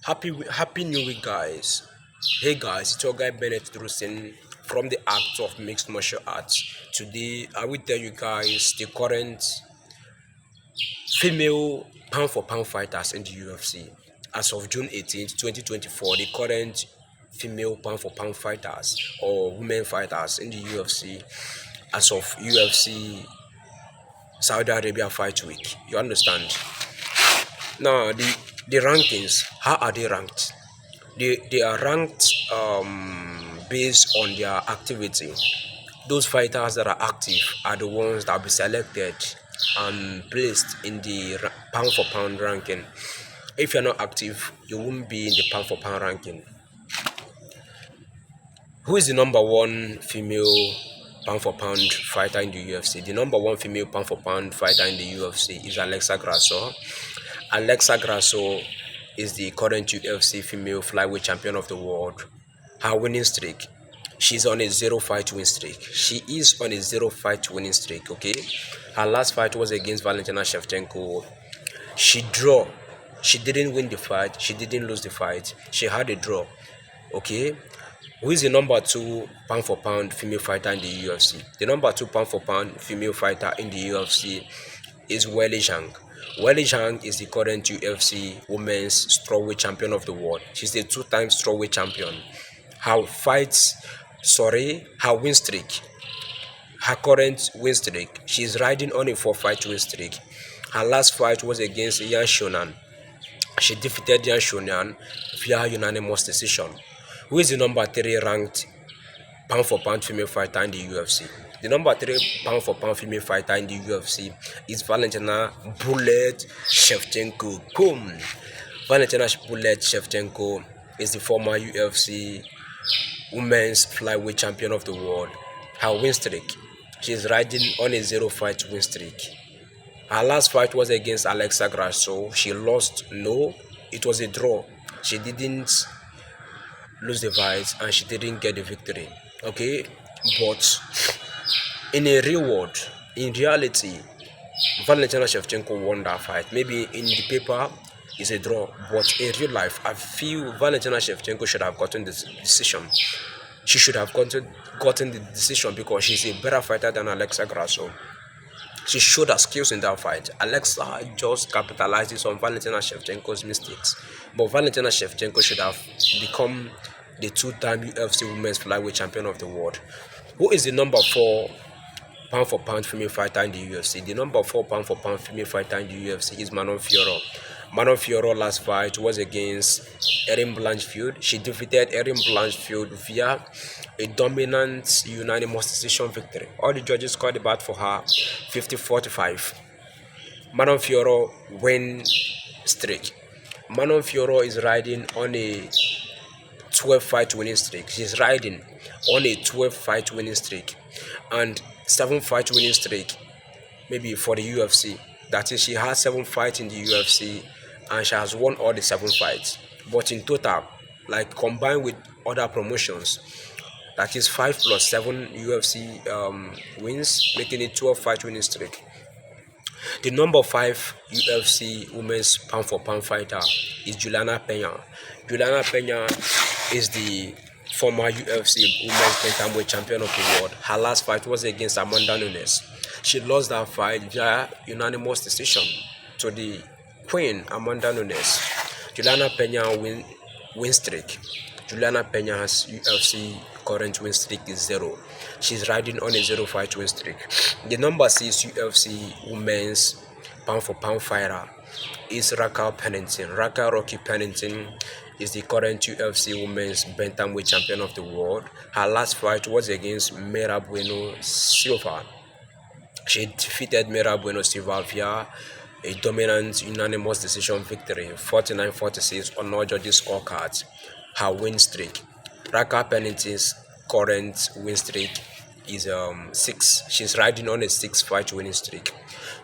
Happy New Week, guys. Hey guys, it's your guy Bennett Drusen from the Act of Mixed Martial Arts. Today, I will tell you guys the current female pound for pound fighters in the UFC. As of June 18th, 2024, the current female pound for pound fighters or women fighters in the UFC as of UFC Saudi Arabia Fight Week. You understand? Now, the rankings, how are they ranked? They are ranked based on their activity. Those fighters that are active are the ones that will be selected and placed in the pound for pound ranking. If you're not active, you won't be in the pound for pound ranking. Who is the number one female pound for pound fighter in the UFC? The number one female pound for pound fighter in the UFC is Alexa Grasso. Alexa Grasso is the current UFC female flyweight champion of the world. Her winning streak, she's on a zero fight win streak. She is on a zero fight winning streak. Okay, her last fight was against Valentina Shevchenko. She drew. She didn't win the fight. She didn't lose the fight. She had a draw. Okay, who is the number two pound for pound female fighter in the UFC? The number two pound for pound female fighter in the UFC is Weili Zhang. Weili Zhang is the current UFC Women's Strawweight Champion of the world. She's the two-time Strawweight Champion. Her win streak, her current win streak, she's riding on a 4-fight win streak. Her last fight was against Yan Shonan. She defeated Yan Shonan via unanimous decision. Who is the number three ranked pound for pound female fighter in the UFC? The number three pound for pound female fighter in the UFC is Valentina Bullet Shevchenko. Boom! Valentina Bullet Shevchenko is the former UFC Women's Flyweight Champion of the world. Her win streak, she is riding on a zero fight win streak. Her last fight was against Alexa Grasso. She lost. No, it was a draw. She didn't lose the fight and she didn't get the victory. Okay, but in a real world, in reality, Valentina Shevchenko won that fight. Maybe in the paper it's a draw, but in real life, I feel Valentina Shevchenko should have gotten this decision. She should have gotten the decision because she's a better fighter than Alexa Grasso. She showed her skills in that fight. Alexa just capitalizes on Valentina Shevchenko's mistakes. But Valentina Shevchenko should have become the two-time UFC Women's Flyweight Champion of the world. Who is the number four pound for pound female fighter in the UFC? The number four pound for pound female fighter in the UFC is Manon Fiorot. Manon Fiorot last fight was against Erin Blanchfield. She defeated Erin Blanchfield via a dominant unanimous decision victory. All the judges called the bat for her 50-45. Manon Fiorot win streak. Manon Fiorot is riding on a 12-fight winning streak. She's riding on a 12-fight winning streak and 7-fight winning streak maybe for the UFC. That is, she has 7 fights in the UFC and she has won all the 7 fights. But in total, like combined with other promotions, that is 5 plus 7 UFC wins, making it 12-fight winning streak. The number 5 UFC women's pound for pound fighter is Juliana Pena. Juliana Pena is the former UFC women's bantamweight champion of the world. Her last fight was against Amanda Nunes. She lost that fight via unanimous decision to the queen Amanda Nunes. Juliana Pena win streak. Juliana Pena's UFC current win streak is 0. She's riding on a 0-fight win streak. The number 6 UFC women's pound for pound fighter is Raquel Pennington. Raquel Rocky Pennington is the current UFC women's bantamweight champion of the world. Her last fight was against Mera Bueno Silva. She defeated Mera Bueno Silva via a dominant unanimous decision victory, 49-46 on all judges' scorecards. Her win streak, Raquel Pennington's current win streak is 6. She's riding on a 6-fight winning streak.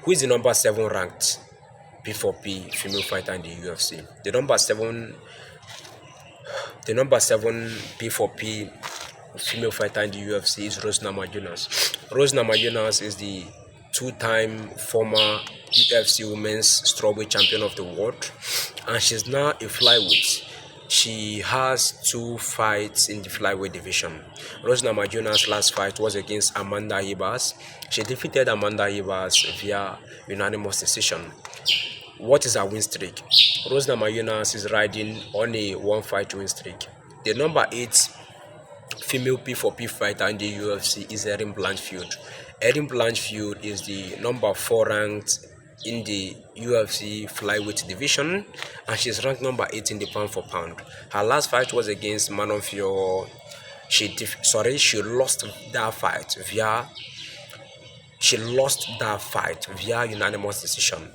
Who is the number 7 ranked P4P female fighter in the UFC? The number 7 P4P female fighter in the UFC is Rose Namajunas. Rose Namajunas is the two-time former UFC Women's Strawweight Champion of the world, and she's now a flyweight. She has 2 fights in the flyweight division. Rose Namajunas' last fight was against Amanda Ribas. She defeated Amanda Ribas via unanimous decision. What is her win streak? Rose Namajunas is riding on a 1-fight win streak. The number 8 female P4P fighter in the UFC is Erin Blanchfield. Erin Blanchfield is the number 4 ranked in the UFC flyweight division, and she's ranked number 8 in the pound for pound. Her last fight was against Manon Fiorot. She lost that fight via unanimous decision.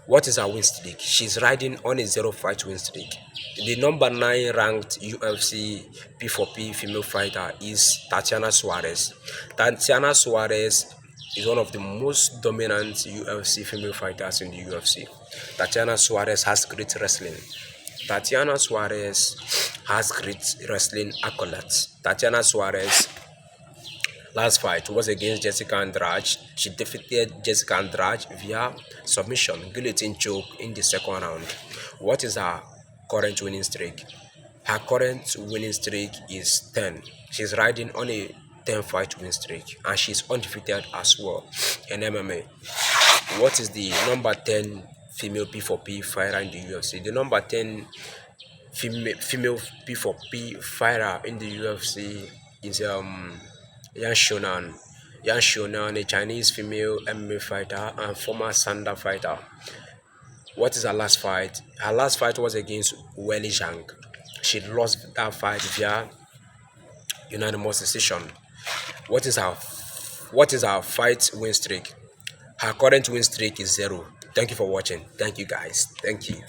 What is her win streak? She's riding on a 0-fight win streak. The number 9 ranked UFC P4P female fighter is Tatiana Suarez. Tatiana Suarez is one of the most dominant UFC female fighters in the UFC. Tatiana Suarez has great wrestling. Tatiana Suarez has great wrestling accolades. Tatiana Suarez last fight was against Jessica Andrade. She defeated Jessica Andrade via submission, guillotine choke in the second round. What is her current winning streak? Her current winning streak is 10. She's riding on a 10-fight win streak, and she's undefeated as well in MMA. What is the number 10 female P4P fighter in the UFC? The number 10 female P4P fighter in the UFC is Yan Shonan. Yan Shonan, a Chinese female MMA fighter and former Sanda fighter. What is her last fight? Her last fight was against Weili Zhang. She lost that fight via unanimous decision. What is her fight win streak? Her current win streak is 0. Thank you for watching. Thank you guys. Thank you.